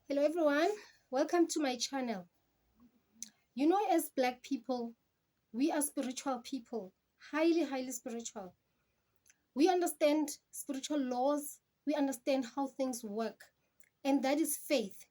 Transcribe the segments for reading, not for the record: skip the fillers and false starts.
Hello everyone, welcome to my channel. As Black people, we are spiritual people, highly spiritual. We understand spiritual laws, we understand how things work, and that is faith.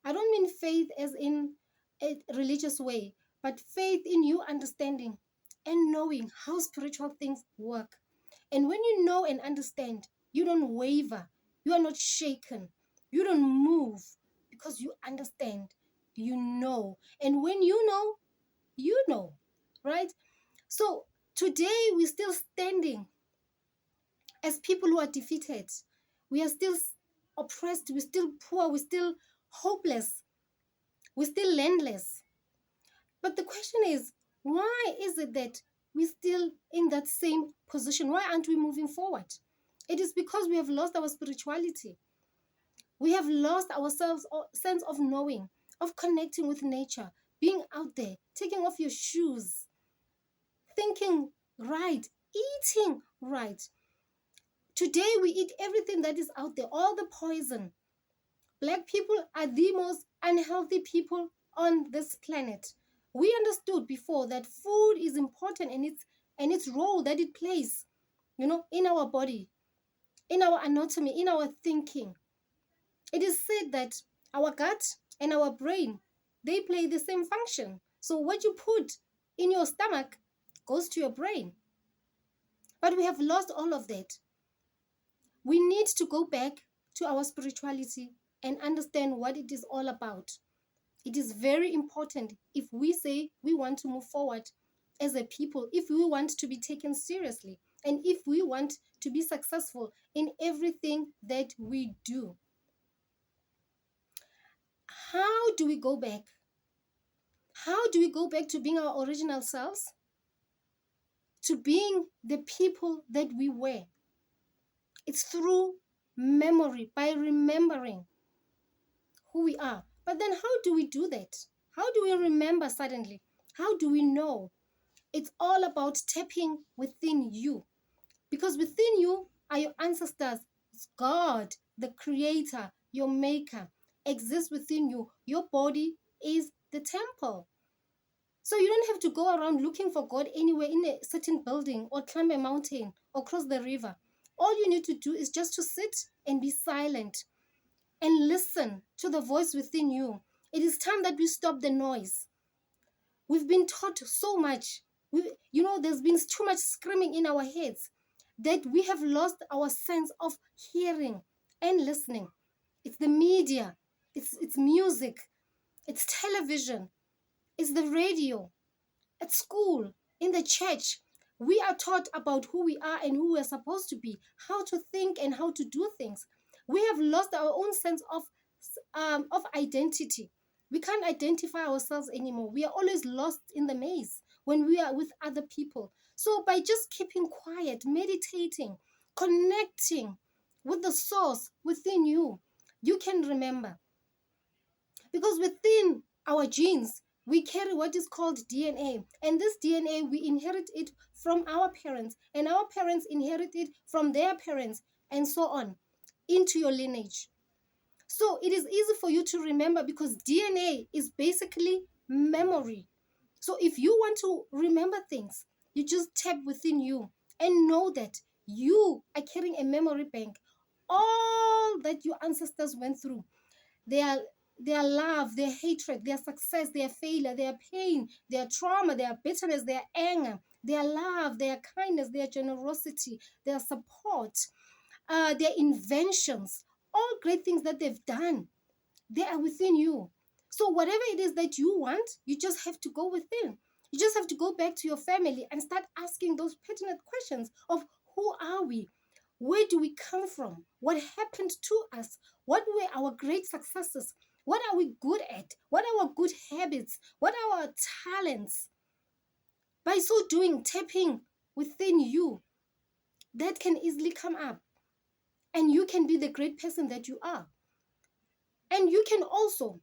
I don't mean faith as in a religious way, but faith in you understanding and knowing how spiritual things work. And when you know and understand, you don't waver, you are not shaken, you don't move because you understand, you know. And when you know, right? So today we're still standing as people who are defeated. We are still oppressed, we're still poor, we're still hopeless, we're still landless. But the question is, why is it that we're still in that same position? Why aren't we moving forward? It is because we have lost our spirituality. We have lost ourselves, our sense of knowing, of connecting with nature, being out there, taking off your shoes, thinking right, eating right. Today we eat everything that is out there, all the poison. Black people are the most unhealthy people on this planet. We understood before that food is important and its role that it plays, in our body, in our anatomy, in our thinking. It is said that our gut and our brain, they play the same function. So what you put in your stomach goes to your brain. But we have lost all of that. We need to go back to our spirituality and understand what it is all about. It is very important if we say we want to move forward as a people, if we want to be taken seriously, and if we want to be successful in everything that we do. How do we go back? How do we go back to being our original selves? To being the people that we were? It's through memory, by remembering who we are. But then how do we do that? How do we remember suddenly? How do we know? It's all about tapping within you. Because within you are your ancestors. It's God, the creator, your maker, exists within you. Your body is the temple. So you don't have to go around looking for God anywhere in a certain building or climb a mountain or cross the river. All you need to do is just to sit and be silent and listen to the voice within you. It is time that we stop the noise. We've been taught so much. There's been too much screaming in our heads that we have lost our sense of hearing and listening. It's the media, it's music, it's television, it's the radio, at school, in the church. We are taught about who we are and who we're supposed to be, how to think and how to do things. We have lost our own sense of identity. We can't identify ourselves anymore. We are always lost in the maze when we are with other people. So by just keeping quiet, meditating, connecting with the source within you, you can remember. Because within our genes, we carry what is called DNA. And this DNA, we inherit it from our parents, and our parents inherit it from their parents, and so on, into your lineage. So it is easy for you to remember because DNA is basically memory. So if you want to remember things, you just tap within you and know that you are carrying a memory bank. All that your ancestors went through, their love, their hatred, their success, their failure, their pain, their trauma, their bitterness, their anger, their love, their kindness, their generosity, their support, their inventions, all great things that they've done, they are within you. So whatever it is that you want, you just have to go within. You just have to go back to your family and start asking those pertinent questions of who are we? Where do we come from? What happened to us? What were our great successes? What are we good at? What are our good habits? What are our talents? By so doing, tapping within you, that can easily come up. And you can be the great person that you are. And you can also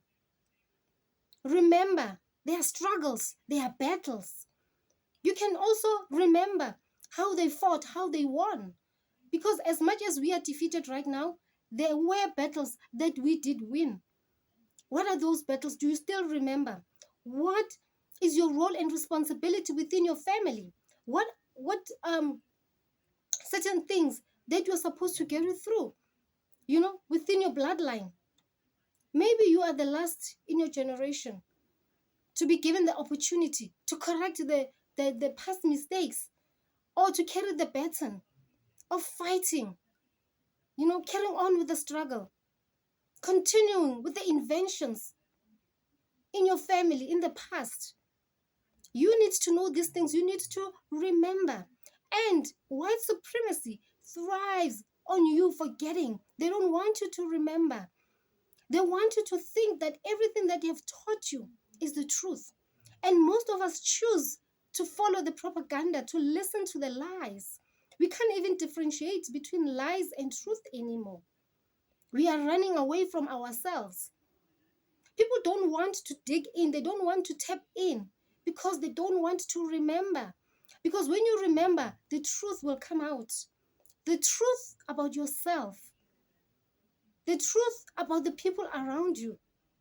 remember their struggles, their battles. You can also remember how they fought, how they won. Because as much as we are defeated right now, there were battles that we did win. What are those battles? Do you still remember? What is your role and responsibility within your family? What certain things that you're supposed to carry through, within your bloodline? Maybe you are the last in your generation to be given the opportunity to correct the past mistakes, or to carry the baton of fighting, carrying on with the struggle, continuing with the inventions in your family in the past. You need to know these things. You need to remember. And white supremacy thrives on you forgetting. They don't want you to remember. They want you to think that everything that they have taught you is the truth. And most of us choose to follow the propaganda, to listen to the lies. We can't even differentiate between lies and truth anymore. We are running away from ourselves. People don't want to dig in. They don't want to tap in because they don't want to remember. Because when you remember, the truth will come out. The truth about yourself, the truth about the people around you,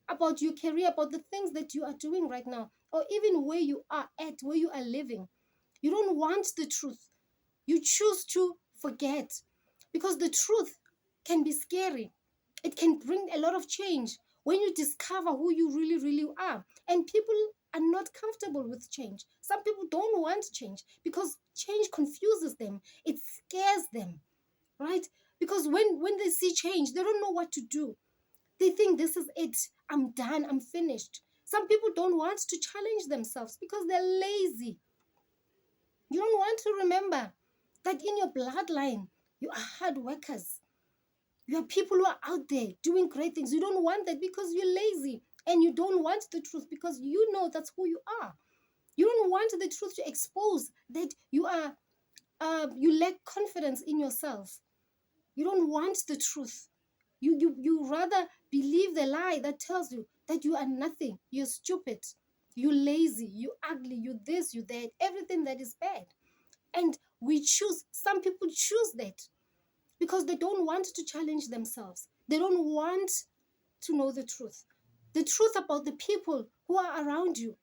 about your career, about the things that you are doing right now, or even where you are at, where you are living. You don't want the truth. You choose to forget because the truth can be scary. It can bring a lot of change when you discover who you really, really are. And people are not comfortable with change. Some people don't want change because change confuses them. It scares them, right? Because when they see change, they don't know what to do. They think this is it. I'm done. I'm finished. Some people don't want to challenge themselves because they're lazy. You don't want to remember that in your bloodline, you are hard workers. You are people who are out there doing great things. You don't want that because you're lazy, and you don't want the truth because you know that's who you are. You don't want the truth to expose that you lack confidence in yourself. You don't want the truth. You rather believe the lie that tells you that you are nothing, you're stupid, you're lazy, you're ugly, you're this, you're that, everything that is bad. And some people choose that because they don't want to challenge themselves. They don't want to know the truth about the people who are around you.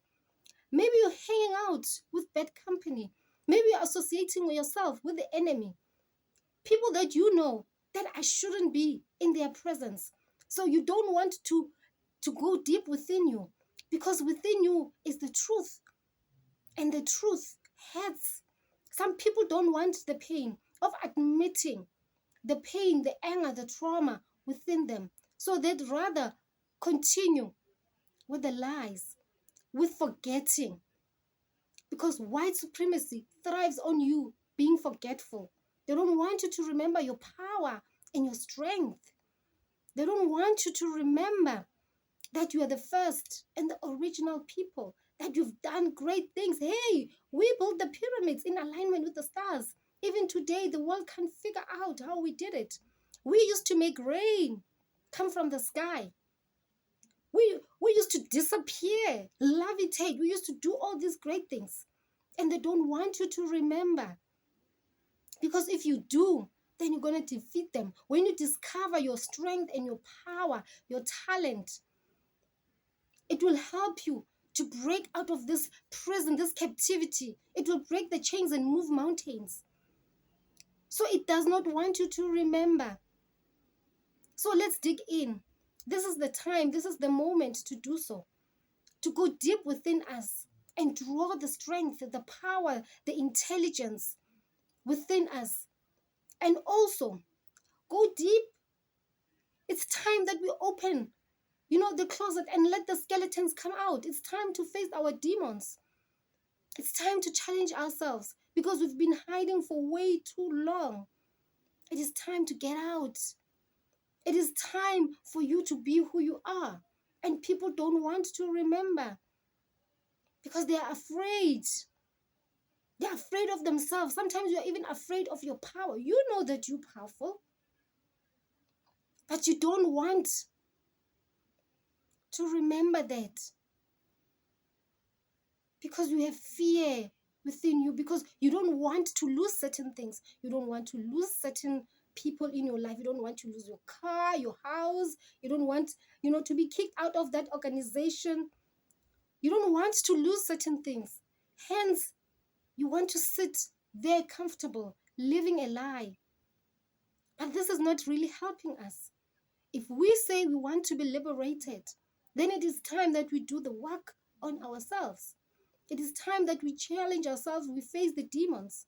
Maybe you're hanging out with bad company. Maybe you're associating yourself with the enemy. People that you know that I shouldn't be in their presence. So you don't want to go deep within you because within you is the truth. And the truth hurts. Some people don't want the pain of admitting the pain, the anger, the trauma within them. So they'd rather continue with the lies, with forgetting. Because white supremacy thrives on you being forgetful. They don't want you to remember your power and your strength. They don't want you to remember that you are the first and the original people, that you've done great things. Hey, we built the pyramids in alignment with the stars. Even today, the world can't figure out how we did it. We used to make rain come from the sky. We used to disappear, levitate. We used to do all these great things. And they don't want you to remember. Because if you do, then you're going to defeat them. When you discover your strength and your power, your talent, it will help you to break out of this prison, this captivity. It will break the chains and move mountains. So it does not want you to remember. So let's dig in. This is the time, this is the moment to do so. To go deep within us and draw the strength, the power, the intelligence within us. And also go deep. It's time that we open, the closet and let the skeletons come out. It's time to face our demons. It's time to challenge ourselves because we've been hiding for way too long. It is time to get out. It is time for you to be who you are. And people don't want to remember because they are afraid. They're afraid of themselves. Sometimes you're even afraid of your power. You know that you're powerful, but you don't want to remember that because you have fear within you, because you don't want to lose certain things. You don't want to lose certain people in your life. You don't want to lose your car, your house. You don't want, to be kicked out of that organization. You don't want to lose certain things. Hence, you want to sit there comfortable, living a lie. But this is not really helping us. If we say we want to be liberated, then it is time that we do the work on ourselves. It is time that we challenge ourselves, we face the demons,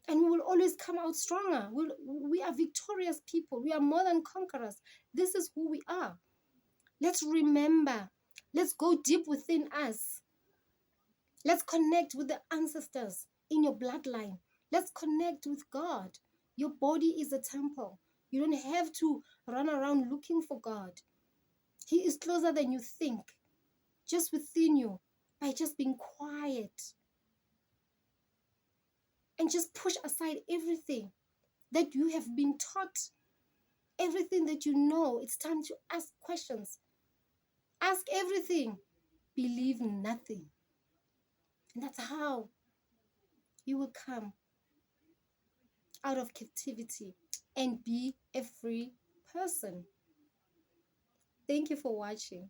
and we will always come out stronger. We are victorious people. We are more than conquerors. This is who we are. Let's remember. Let's go deep within us. Let's connect with the ancestors in your bloodline. Let's connect with God. Your body is a temple. You don't have to run around looking for God. He is closer than you think, just within you, by just being quiet. And just push aside everything that you have been taught, everything that you know. It's time to ask questions. Ask everything. Believe nothing. And that's how you will come out of captivity and be a free person. Thank you for watching.